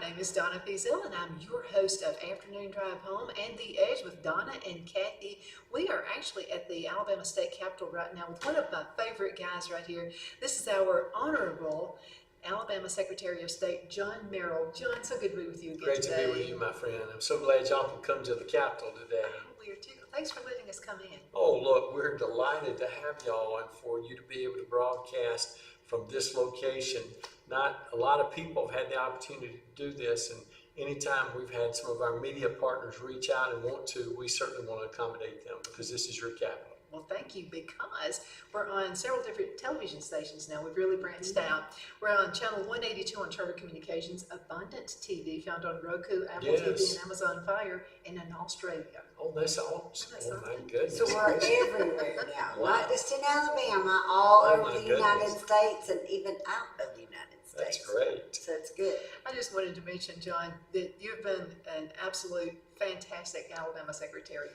name is Donna Fiesel, and I'm your host of Afternoon Drive Home and The Edge with Donna and Kathy. We are actually at the Alabama State Capitol right now with one of my favorite guys right here. This is our Honorable Alabama Secretary of State, John Merrill. John, so good to be with you again Great today. to be with you, my friend. I'm so glad y'all can come to the Capitol today. We are too. Thanks for letting us come in. Oh, look, we're delighted to have y'all and for you to be able to broadcast from this location. Not a lot of people have had the opportunity to do this, and anytime we've had some of our media partners reach out and want to, we certainly want to accommodate them because this is your capital. Well, thank you, because we're on several different television stations now. We've really branched out. We're on channel 182 on Charter Communications, Abundant TV, found on Roku, Apple TV, and Amazon Fire, and in Australia. Oh, that's awesome. Oh, my goodness. So we're everywhere now, not just in Alabama, all over the United States and even out of the United States. That's great. So it's good. I just wanted to mention, John, that you've been an absolute fantastic Alabama Secretary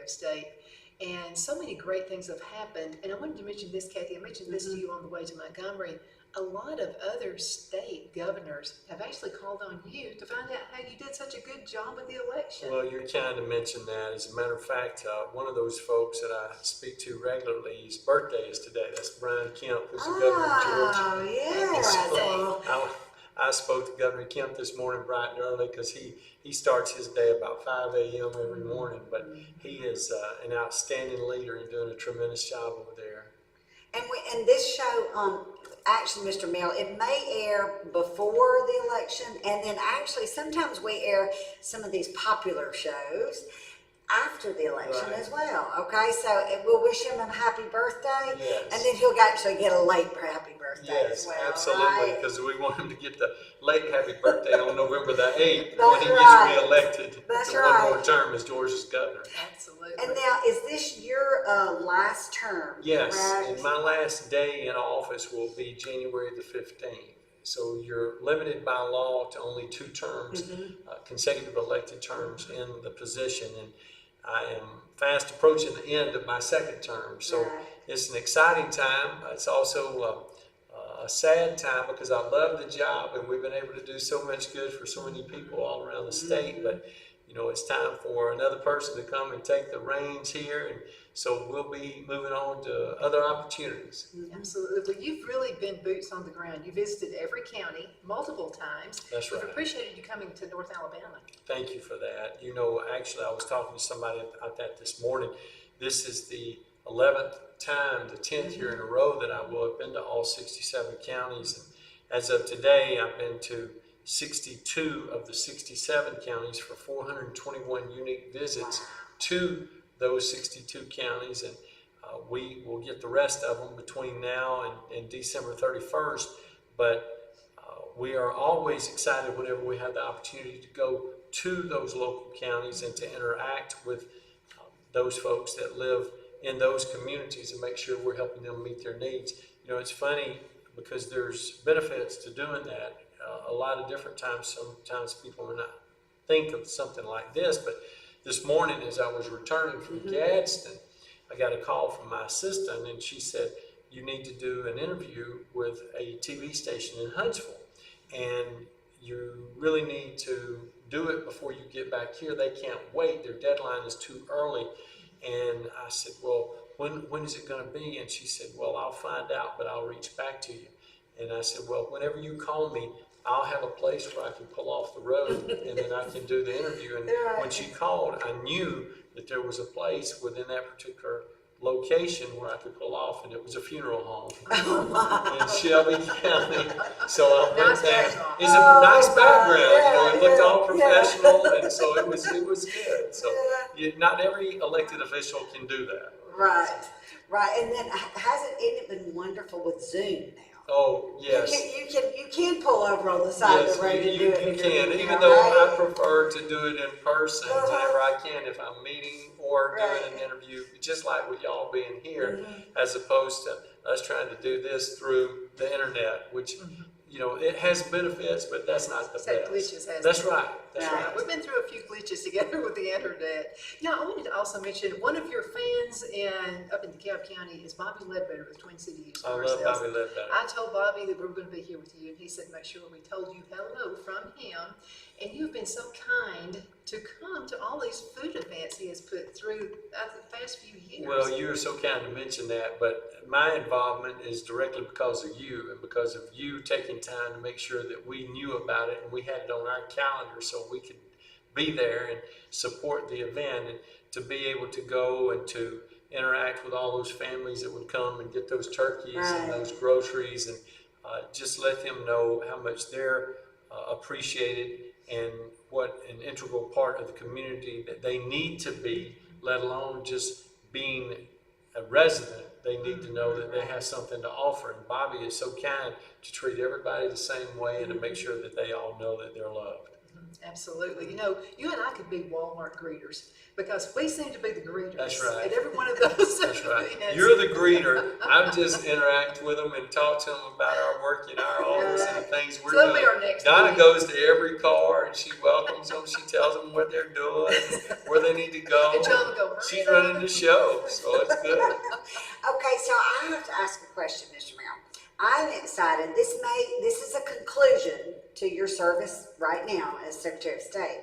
of State. And so many great things have happened. And I wanted to mention this, Kathy. I mentioned this to you on the way to Montgomery. A lot of other state governors have actually called on you to find out how you did such a good job with the election. Well, you're kind to mention that. As a matter of fact, one of those folks that I speak to regularly, his birthday is today. That's Brian Kemp, who's the governor of Georgia. Oh, yeah. I spoke to Governor Kemp this morning bright and early because he starts his day about 5 a.m. every morning, but he is an outstanding leader and doing a tremendous job over there. And this show, actually, Mr. Merrill, it may air before the election, and then actually sometimes we air some of these popular shows after the election as well. Okay, so we'll wish him a happy birthday, and then he'll actually get a late happy birthday as well. Yes, absolutely, because we want him to get the late happy birthday on November the 8th when he right. gets reelected to one more term as Georgia's governor. Absolutely. And now, is this your last term? Yes, correct? and my last day in office will be January the 15th. So you're limited by law to only 2 terms, consecutive elected terms in the position. And I am fast approaching the end of my 2nd term. So it's an exciting time. It's also a sad time because I love the job and we've been able to do so much good for so many people all around the state. But, you know, it's time for another person to come and take the reins here. And so we'll be moving on to other opportunities. Absolutely. Well, you've really been boots on the ground. You visited every county multiple times. That's right. We've appreciated you coming to North Alabama. Thank you for that. You know, actually, I was talking to somebody about that this morning. This is the 11th time, the 10th year in a row that I will have been to all 67 counties. And as of today, I've been to 62 of the 67 counties for 421 unique visits to those 62 counties, and we will get the rest of them between now and December 31st, but we are always excited whenever we have the opportunity to go to those local counties and to interact with those folks that live in those communities and make sure we're helping them meet their needs. You know, it's funny because there's benefits to doing that. A lot of different times, sometimes people may not think of something like this, but this morning as I was returning from Gadsden, I got a call from my assistant and she said, you need to do an interview with a TV station in Huntsville and you really need to do it before you get back here. They can't wait. Their deadline is too early. And I said, well, when is it going to be? And she said, well, I'll find out, but I'll reach back to you. And I said, well, whenever you call me, I'll have a place where I can pull off the road and then I can do the interview. And when she called, I knew that there was a place within that particular location where I could pull off, and it was a funeral home in Shelby County. So I went there. It's a nice background, you know, it looked all professional, and so it was good. So not every elected official can do that. Right. And then hasn't it been wonderful with Zoom now? Oh, yes. You can pull over on the side of the road and do it. You can, even though I prefer to do it in person whenever I can, if I'm meeting or doing an interview, just like with y'all being here, as opposed to us trying to do this through the internet, which, you know, it has benefits, but that's not the It's had best. glitches, hasn't That's it? right. That's Right. right. We've been through a few glitches together with the internet. You know, I wanted to also mention one of your fans up in DeKalb County is Bobby Ledbetter with Twin City Used I Car love Sales. Bobby Ledbetter. I told Bobby that we were going to be here with you, and he said, make sure we told you hello from him. And you've been so kind to come to all these food events he has put through the past few years. Well, you're so kind to mention that, but my involvement is directly because of you and because of you taking time to make sure that we knew about it and we had it on our calendar so we could be there and support the event and to be able to go and to interact with all those families that would come and get those turkeys and those groceries and just let them know how much they're appreciated and what an integral part of the community that they need to be, let alone just being a resident. They need to know that they have something to offer. And Bobby is so kind to treat everybody the same way and to make sure that they all know that they're loved. Absolutely. You know, you and I could be Walmart greeters because we seem to be the greeters. That's right. At every one of those That's right. events. You're the greeter. I just interact with them and talk to them about our work in our office and the things we're So that'll be doing. our next Donna meeting. goes to every car and she welcomes them. She tells them what they're doing, where they need to go. And John will go, She's "Hurry up." running the show, so it's good. Okay, so I have to ask a question, Mr. Merrill. I'm excited. This is a conclusion to your service right now as Secretary of State.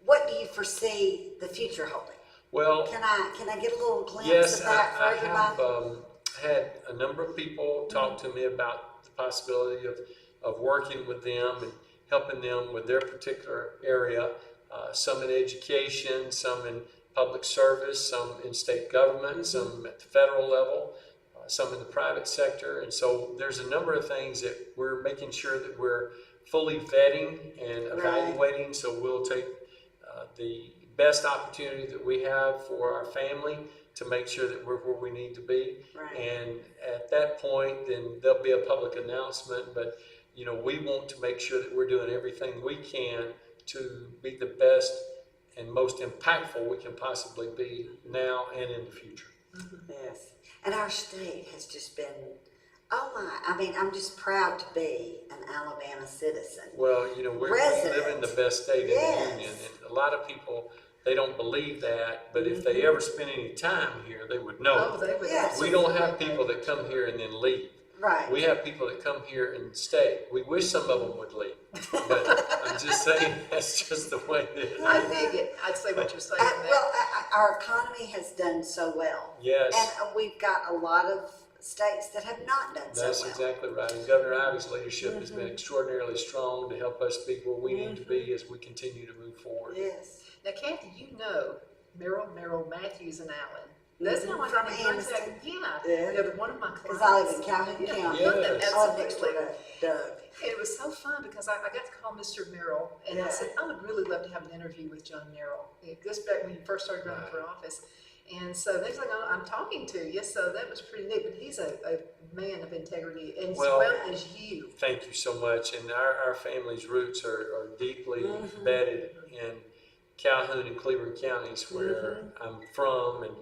What do you foresee the future holding? Well, Can I get a little glimpse yes, of that for I everybody? have had a number of people talk to me about the possibility of working with them and helping them with their particular area, some in education, some in public service, some in state government, some at the federal level, some in the private sector. And so there's a number of things that we're making sure that we're fully vetting and evaluating. So we'll take the best opportunity that we have for our family to make sure that we're where we need to be. Right. And at that point, then there'll be a public announcement. But, you know, we want to make sure that we're doing everything we can to be the best and most impactful we can possibly be now and in the future. Yes. And our state has just been, oh my, I mean, I'm just proud to be an Alabama citizen. Well, you know, we live in the best state Yes. in the union, and a lot of people, they don't believe that, but if they ever spend any time here, they would know. Oh, they would. Yes. We don't have people that come here and then leave. Right. We have people that come here and stay. We wish some of them would leave, but I'm just saying that's just the way it is. I dig it. I'd say what you're saying there. Well, our economy has done so well. Yes. And we've got a lot of states that have not done That's so well. exactly right. And Governor Ivey's leadership has been extraordinarily strong to help us be where we need to be as we continue to move forward. Yes. Now, Kathy, you know Merrill, Matthews, and Allen. That's how I From got in contact. Anniston. Yeah. Yeah. They're one of my clients. Because I live in Calhoun Yeah. County. Yes. Oh, next door Absolutely. to Doug. And it was so fun because I got to call Mr. Merrill and I Yeah. said, I would really love to have an interview with John Merrill. This back when you first started running Right. for office. And so next thing I'm talking to you, so that was pretty neat. But he's a man of integrity, and Well, as well as you. Thank you so much. And our family's roots are deeply embedded in Calhoun and Cleveland counties where I'm from. And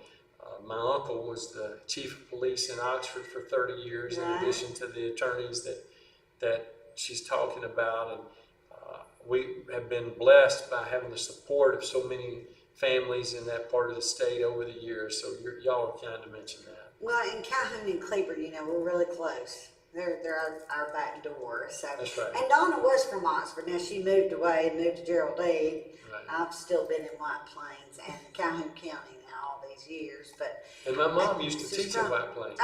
my uncle was the chief of police in Oxford for 30 years, in Right. addition to the attorneys that she's talking about. And we have been blessed by having the support of so many families in that part of the state over the years. So y'all are kind to mention that. Well, in Calhoun and Cleveland, you know, we're really close. They're our back door. So. That's right. And Donna was from Oxford. Now she moved away and moved to Geraldine. Right. I've still been in White Plains and Calhoun County now all these years. But And my mom used to She's teach in from- White Plains.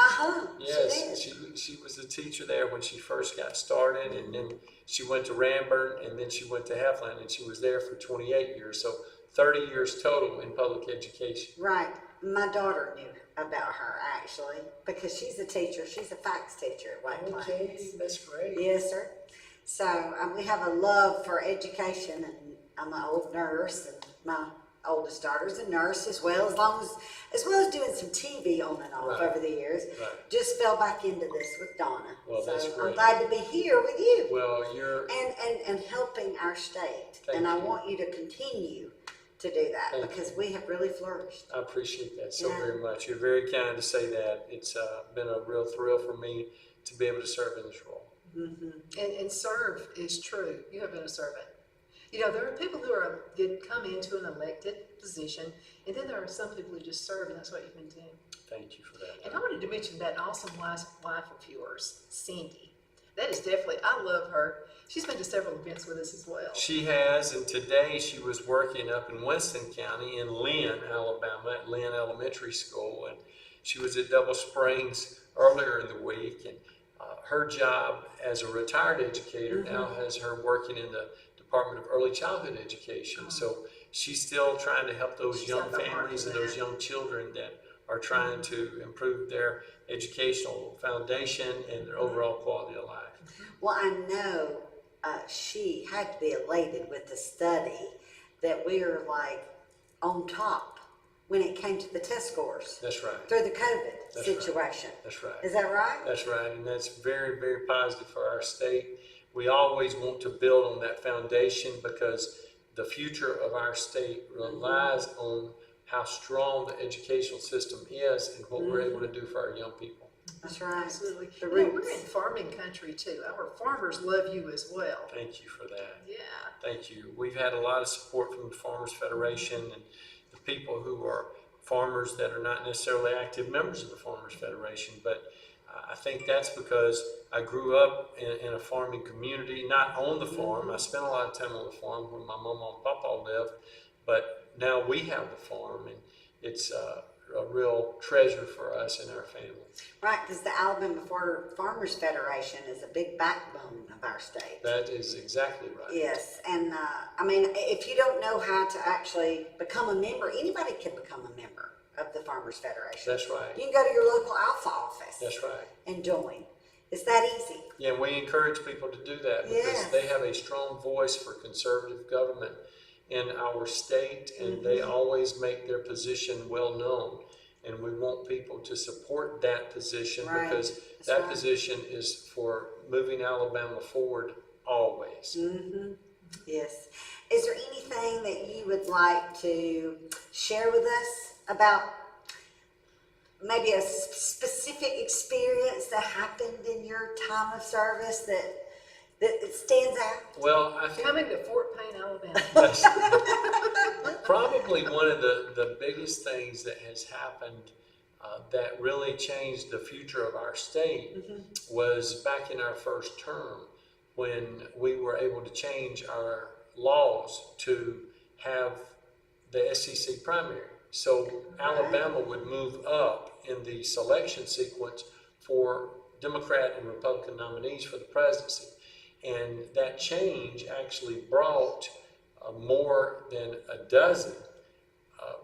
Yes, Yes, she was a teacher there when she first got started, and then she went to Ranburne, and then she went to Heflin, and she was there for 28 years, so 30 years total in public education. right. My daughter knew about her actually because she's a teacher. She's a fax teacher at White Plains. That's great. Yes, sir. So we have a love for education, and I'm an old nurse, and my oldest daughter's a nurse as well as doing some TV on and off Right. over the years. Right. Just fell back into this with Donna. Well, so that's I'm great. glad to be here with you Well, you're, and helping our state. Thank and I you. want you to continue to do that Thank because we have really flourished. I appreciate that so Yeah. very much. You're very kind to say that. It's been a real thrill for me to be able to serve in this role. And serve is true. You have been a servant. There are people that come into an elected position, and then there are some people who just serve, and that's what you've been doing. Thank you for that. And I wanted to mention that awesome wife of yours, Cindy. That is definitely, I love her. She's been to several events with us as well. She has, and today she was working up in Winston County in Lynn, Alabama, at Lynn Elementary School, and she was at Double Springs earlier in the week, and her job as a retired educator now has her working in the Department of Early Childhood Education. So she's still trying to help those She's young got the heart families for and those that. young children that are trying to improve their educational foundation and their overall quality of life. Well, I know she had to be elated with the study that we are like on top when it came to the test scores That's right. through the COVID That's right. situation. That's right. Is that right? That's right, and that's very, very positive for our state. We always want to build on that foundation because the future of our state relies on how strong the educational system is and what we're able to do for our young people. That's right. Absolutely. The We're in roots. farming country too. Our farmers love you as well. Thank you for that. Yeah. Thank you. We've had a lot of support from the Farmers Federation and the people who are farmers that are not necessarily active members of the Farmers Federation, but I think that's because I grew up in a farming community, not on the farm. I spent a lot of time on the farm where my mama and papa lived, but now we have the farm, and it's a real treasure for us and our family. Right, because the Alabama Farmers Federation is a big backbone of our state. That is exactly right. Yes, and I mean, if you don't know how to actually become a member, anybody can become a member of the Farmers Federation. That's right. You can go to your local alpha office That's right. and join. It's that easy. Yeah, and we encourage people to do that because Yes. they have a strong voice for conservative government in our state, and they always make their position well known. And we want people to support that position Right. because That's that right. position is for moving Alabama forward always. Yes. Is there anything that you would like to share with us about maybe a specific experience that happened in your time of service that stands out? Well, I think Coming to Fort Payne, Alabama. that's probably one of the biggest things that has happened that really changed the future of our state was back in our first term when we were able to change our laws to have the SEC primary. So Alabama would move up in the selection sequence for Democrat and Republican nominees for the presidency. And that change actually brought more than a dozen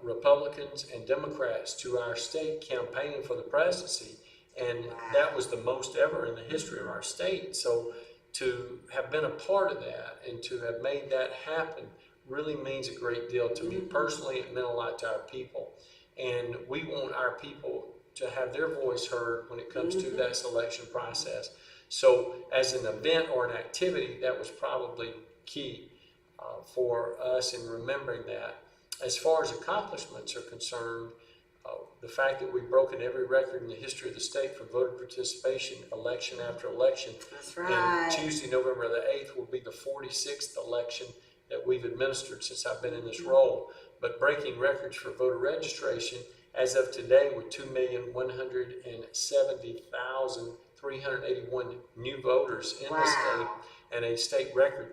Republicans and Democrats to our state campaigning for the presidency. And that was the most ever in the history of our state. So to have been a part of that and to have made that happen really means a great deal to me personally. It meant a lot to our people. And we want our people to have their voice heard when it comes to that selection process. So as an event or an activity, that was probably key for us in remembering that. As far as accomplishments are concerned, the fact that we've broken every record in the history of the state for voter participation, election after election. That's right. And Tuesday, November the 8th will be the 46th election that we've administered since I've been in this role. But breaking records for voter registration as of today with 2,170,381 new voters in the state and a state record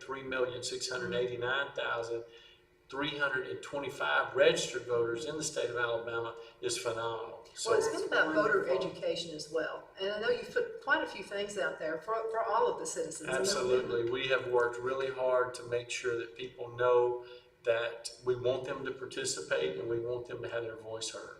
3,689,325 registered voters in the state of Alabama is phenomenal. Well, it's been about voter wonderful. education as well. And I know you've put quite a few things out there for all of the citizens. Absolutely. We have worked really hard to make sure that people know that we want them to participate and we want them to have their voice heard.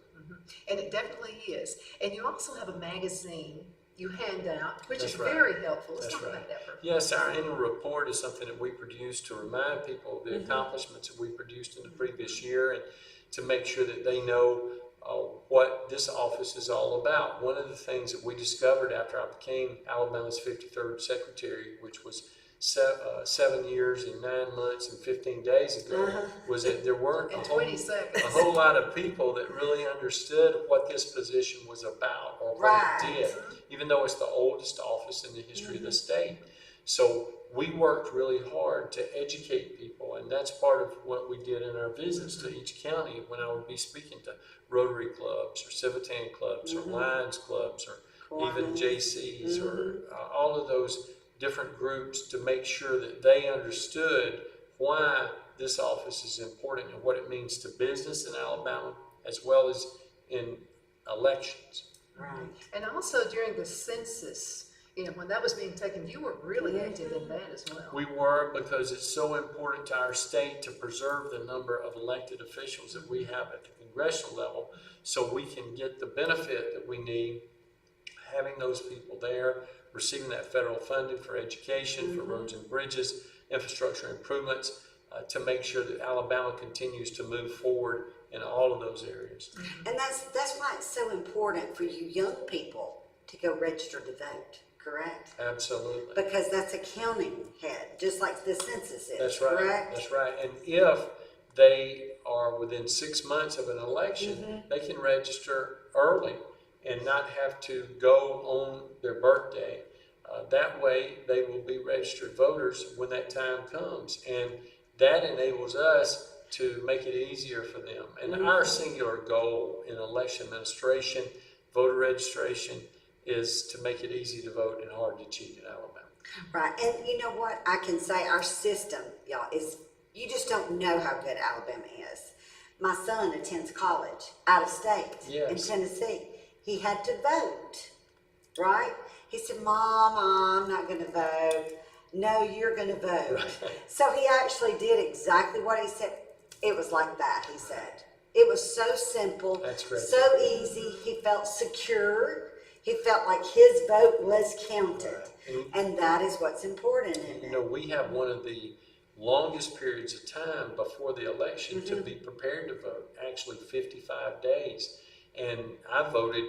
And it definitely is. And you also have a magazine you hand out, which That's is right. very helpful. Let's That's talk right. about that for a few Yes, our annual report is something that we produce to remind people of the accomplishments that we produced in the previous year and to make sure that they know what this office is all about. One of the things that we discovered after I became Alabama's 53rd secretary, which was 7 years and 9 months and 15 days ago was that there weren't In a 20 seconds. whole lot of people that really understood what this position was about or what Right. it did, even though it's the oldest office in the history of the state. So we worked really hard to educate people, and that's part of what we did in our visits to each county when I would be speaking to Rotary clubs or Civitan clubs or Lions clubs or even JCs or all of those different groups to make sure that they understood why this office is important and what it means to business in Alabama as well as in elections. Right. And also during the census, when that was being taken, you were really active in that as well. We were, because it's so important to our state to preserve the number of elected officials that we have at the congressional level so we can get the benefit that we need, having those people there, receiving that federal funding for education, for roads and bridges, infrastructure improvements, to make sure that Alabama continues to move forward in all of those areas. And that's why it's so important for you young people to go register to vote, correct? Absolutely. Because that's a counting head, just like the census is, That's right. correct? That's right. And if they are within 6 months of an election, they can register early and not have to go on their birthday. That way, they will be registered voters when that time comes. And that enables us to make it easier for them. And our singular goal in election administration, voter registration, is to make it easy to vote and hard to cheat in Alabama. Right, and you know what, I can say our system, y'all, is, you just don't know how good Alabama is. My son attends college out of state in Yes. Tennessee. He had to vote, right? He said, Mom, I'm not gonna vote. No, you're gonna vote. Right. So he actually did exactly what he said. It was like that, he said. It was so simple, That's great. so easy. He felt secure. He felt like his vote was counted. Right. And that is what's important in it. We have one of the longest periods of time before the election to be prepared to vote, actually 55 days. And I voted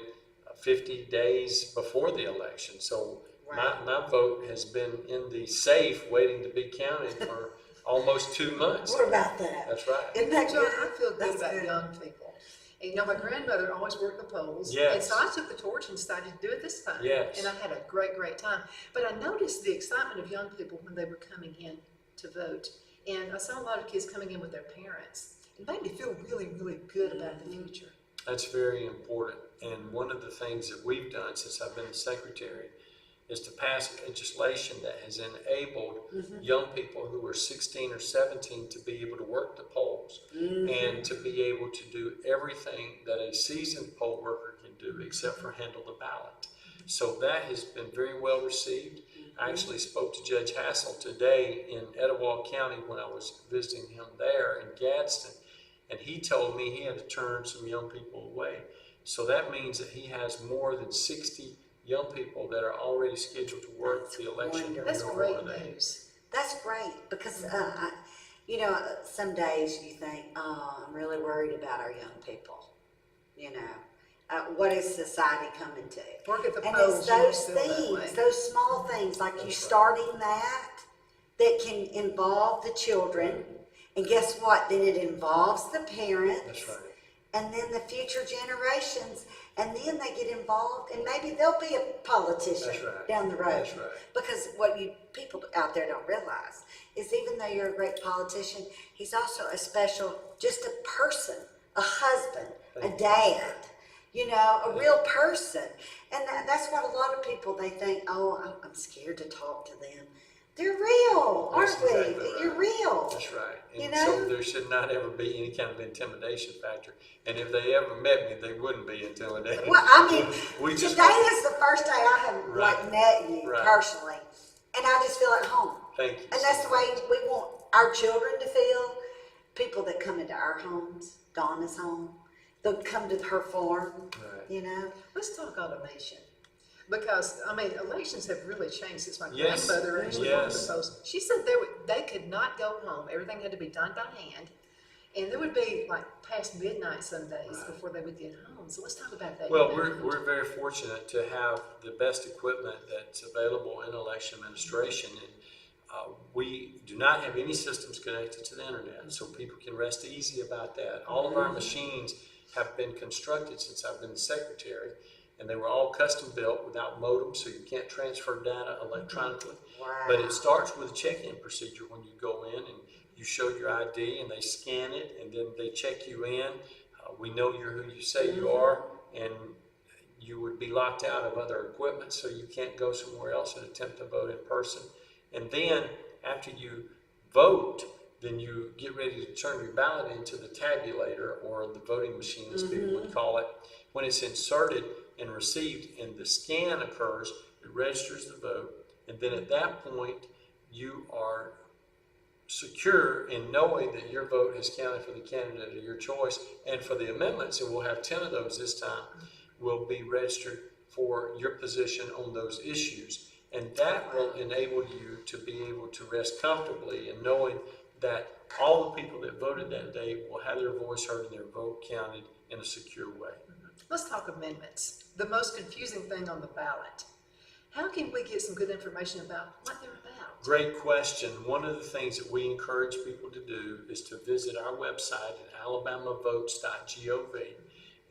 50 days before the election. So my vote has been in the safe waiting to be counted for almost 2 months. What about that? That's right. Isn't that John, good? I feel good That's about good. young people. And my grandmother always worked the polls. Yes. And so I took the torch and decided to do it this time. Yes. And I had a great, great time. But I noticed the excitement of young people when they were coming in to vote. And I saw a lot of kids coming in with their parents. It made me feel really, really good about the future. That's very important. And one of the things that we've done since I've been the secretary is to pass legislation that has enabled young people who are 16 or 17 to be able to work the polls and to be able to do everything that a seasoned poll worker can do except for handle the ballot. So that has been very well received. I actually spoke to Judge Hassel today in Etowah County when I was visiting him there in Gadsden, and he told me he had to turn some young people away. So that means that he has more than 60 young people that are already scheduled to work the election. Wonderful. That's here on great Monday. news. That's great because, some days you think, oh, I'm really worried about our young people. What is society coming to? Work at the And polls, it's you those feel that way. things, those small things, like you right. starting that can involve the children. And guess what? Then it involves the parents. That's right. And then the future generations. And then they get involved, and maybe they'll be a politician That's right. down the road. That's right. Because what you people out there don't realize is even though you're a great politician, he's also a special, just a person, a husband, a dad, a real person. And that's what a lot of people, they think, oh, I'm scared to talk to them. They're real, That's aren't we? exactly right. You're real. That's right. And You know? so there should not ever be any kind of intimidation factor. And if they ever met me, they wouldn't be intimidated. Well, I mean, we just today is the first day I have Right. met you Right. personally, and I just feel at home. thank you. And that's the way we want our children to feel. People that come into our homes, Donna's home, they'll come to her farm, Right. Let's talk automation. Because, elections have really changed since my Yes. grandmother actually Yes. worked the polls. She said they could not go home. Everything had to be done by hand. And there would be like past midnight some days Right. before they would get home. So let's talk about that. Well, we're very fortunate to have the best equipment that's available in election administration. And We do not have any systems connected to the internet, so people can rest easy about that. All of our machines have been constructed since I've been the secretary, and they were all custom built without modems, so you can't transfer data electronically. Wow. But it starts with a check-in procedure when you go in and you show your ID and they scan it and then they check you in. We know you're who you say you are, and you would be locked out of other equipment, so you can't go somewhere else and attempt to vote in person. And then after you vote, then you get ready to turn your ballot into the tabulator, or the voting machine as people would call it. When it's inserted and received and the scan occurs, it registers the vote, and then at that point you are secure in knowing that your vote has counted for the candidate of your choice. And for the amendments, and we'll have 10 of those this time, will be registered for your position on those issues. And that will enable you to be able to rest comfortably in knowing that all the people that voted that day will have their voice heard and their vote counted in a secure way. Let's talk amendments, the most confusing thing on the ballot. How can we get some good information about what they're about? Great question. One of the things that we encourage people to do is to visit our website at alabamavotes.gov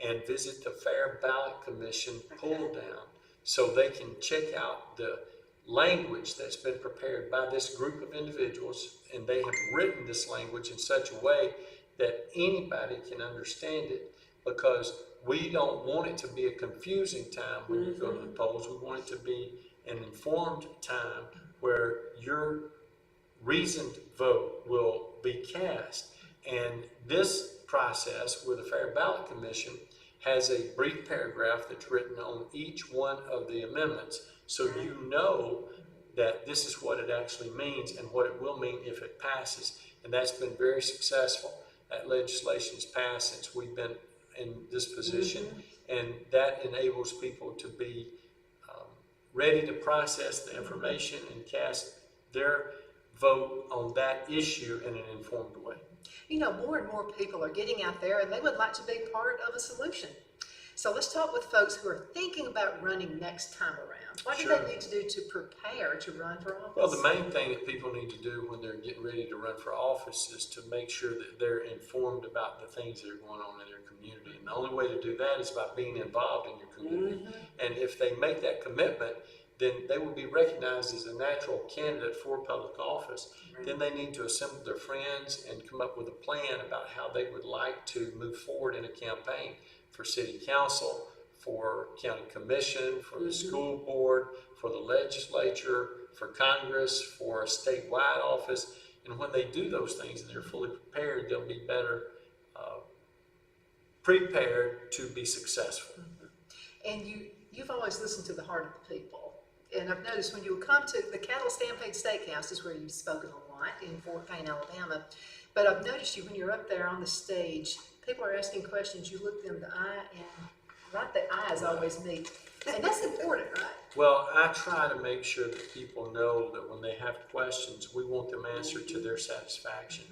and visit the Fair Ballot Commission pull down, so they can check out the language that's been prepared by this group of individuals, and they have written this language in such a way that anybody can understand it, because we don't want it to be a confusing time when you go to the polls. We want it to be an informed time where your reasoned vote will be cast. And this process with the Fair Ballot Commission has a brief paragraph that's written on each one of the amendments, so you know that this is what it actually means and what it will mean if it passes. And that's been very successful. That legislation has passed since we've been in this position, and that enables people to be ready to process the information and cast their vote on that issue in an informed way. You know, more and more people are getting out there and they would like to be part of a solution. So let's talk with folks who are thinking about running next time around. What do Sure. they need to do to prepare to run for office? Well, the main thing that people need to do when they're getting ready to run for office is to make sure that they're informed about the things that are going on in their community. And the only way to do that is by being involved in your community. And if they make that commitment, then they will be recognized as a natural candidate for public office. Then they need to assemble their friends and come up with a plan about how they would like to move forward in a campaign for city council, for county commission, for the school board, for the legislature, for Congress, for a statewide office. And when they do those things and they're fully prepared, they'll be better prepared to be successful. And you've always listened to the heart of the people. And I've noticed when you come to the Cattle Stampede Steakhouse is where you've spoken a lot in Fort Payne, Alabama. But I've noticed you when you're up there on the stage, people are asking questions, you look them in the eye, and right, the eyes always meet. And that's important, right? Well, I try to make sure that people know that when they have questions, we want them answered to their satisfaction.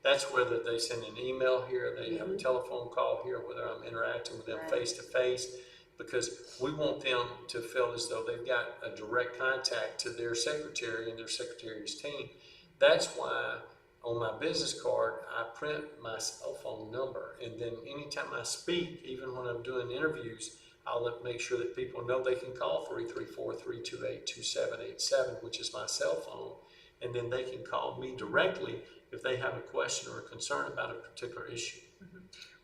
That's whether they send an email here, they have a telephone call here, whether I'm interacting with them face to face, because we want them to feel as though they've got a direct contact to their secretary and their secretary's team. That's why on my business card, I print my cell phone number, and then anytime I speak, even when I'm doing interviews, I'll make sure that people know they can call 334-328-2787, which is my cell phone, and then they can call me directly if they have a question or a concern about a particular issue.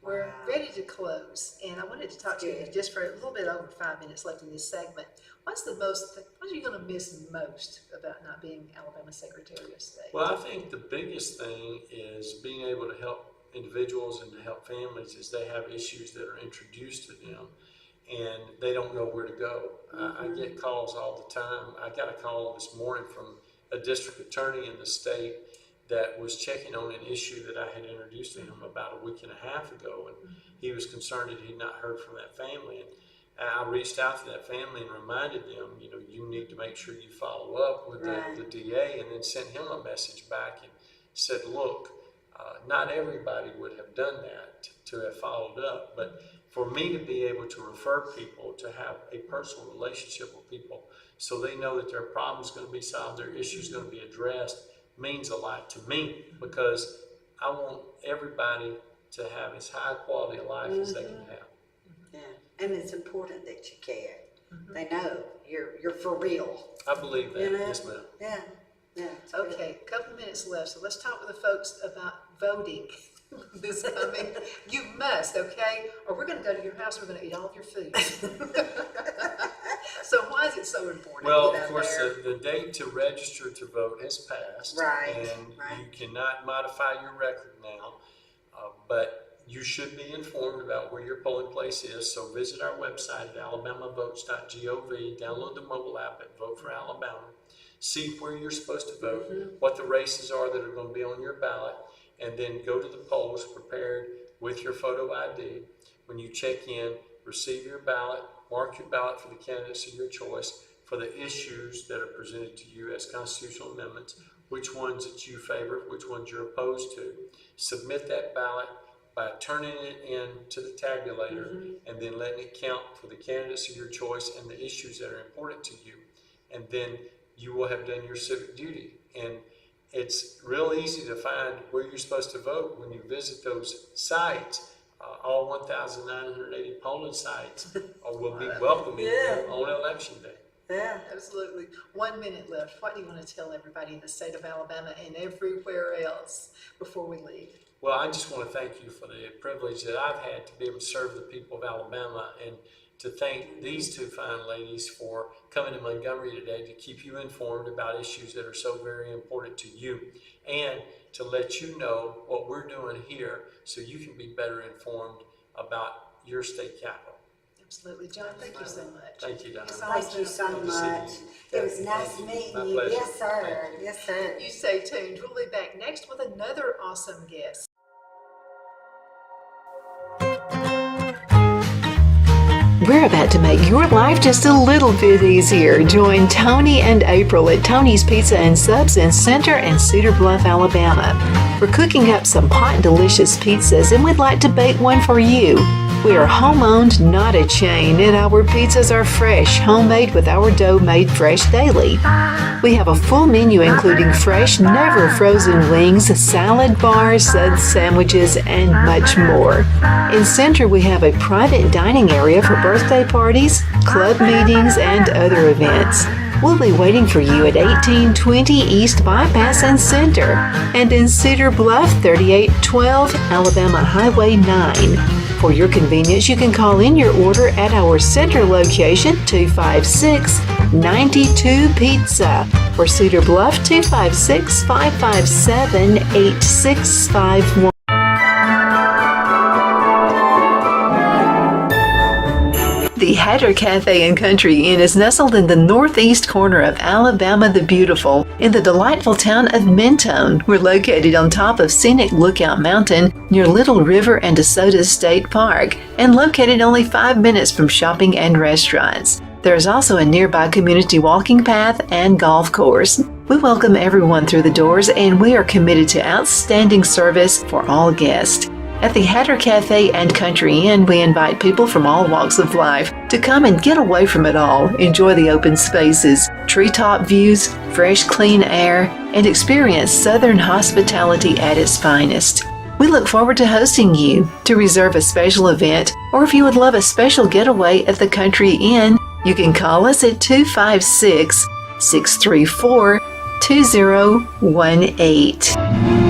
We're ready to close, and I wanted to talk to you just for a little bit over 5 minutes left in this segment. What are you going to miss most about not being Alabama Secretary of State? Well, I think the biggest thing is being able to help individuals and to help families as they have issues that are introduced to them and they don't know where to go. I get calls all the time. I got a call this morning from a district attorney in the state that was checking on an issue that I had introduced to him about a week and a half ago, and he was concerned that he'd not heard from that family. And I reached out to that family and reminded them, you need to make sure you follow up with the DA, and then sent him a message back and said, look, not everybody would have done that to have followed up, but for me to be able to refer people, to have a personal relationship with people so they know that their problem is going to be solved, their issue is going to be addressed, means a lot to me, because I want everybody to have as high quality of life as they can have. Yeah, and it's important that you care. They know you're for real. I believe that, You know? yes ma'am. Yeah, yeah. it's good. Okay, a couple minutes left, so let's talk with the folks about voting this coming. You must, okay? Or we're gonna go to your house, we're gonna eat all of your food. So why is it so important? Well, to get of out course, there? the date to register to vote has passed. Right, And right. you cannot modify your record now, but you should be informed about where your polling place is. So visit our website at alabamavotes.gov, download the mobile app at Vote for Alabama, see where you're supposed to vote, what the races are that are going to be on your ballot, and then go to the polls prepared with your photo ID. When you check in, receive your ballot, mark your ballot for the candidates of your choice, for the issues that are presented to you as constitutional amendments, which ones that you favor, which ones you're opposed to. Submit that ballot by turning it in to the tabulator and then letting it count for the candidates of your choice and the issues that are important to you. And then you will have done your civic duty. And it's real easy to find where you're supposed to vote when you visit those sites. All 1,980 polling sites will be welcoming you on election day. Yeah. Absolutely. 1 minute left. What do you want to tell everybody in the state of Alabama and everywhere else before we leave? Well, I just want to thank you for the privilege that I've had to be able to serve the people of Alabama, and to thank these two fine ladies for coming to Montgomery today to keep you informed about issues that are so very important to you, and to let you know what we're doing here so you can be better informed about your state capital. Absolutely. John, thank you so much. Thank you, Donna. It's always Thank you so Good to see much. you. It was nice Thank you. meeting My you. pleasure. Yes, sir. Thank you. Yes, sir. You stay tuned. We'll be back next with another awesome guest. We're about to make your life just a little bit easier. Join Tony and April at Tony's Pizza and Subs in Center and Cedar Bluff, Alabama. We're cooking up some hot, delicious pizzas, and we'd like to bake one for you. We are home-owned, not a chain, and our pizzas are fresh, homemade with our dough made fresh daily. We have a full menu including fresh, never frozen wings, salad bars, suds, sandwiches, and much more. In Center, we have a private dining area for birthday parties, club meetings, and other events. We'll be waiting for you at 1820 East Bypass and Center, and in Cedar Bluff, 3812 Alabama Highway 9. For your convenience, you can call in your order at our Center location, 256-92 Pizza, or Cedar Bluff, 256-557-8651. The Hatter Cafe and Country Inn is nestled in the northeast corner of Alabama the Beautiful in the delightful town of Mentone. We're located on top of scenic Lookout Mountain near Little River and DeSoto State Park, and located only 5 minutes from shopping and restaurants. There is also a nearby community walking path and golf course. We welcome everyone through the doors, and we are committed to outstanding service for all guests. At the Hatter Cafe and Country Inn, we invite people from all walks of life to come and get away from it all, enjoy the open spaces, treetop views, fresh, clean air, and experience Southern hospitality at its finest. We look forward to hosting you. To reserve a special event, or if you would love a special getaway at the Country Inn, you can call us at 256-634-2018.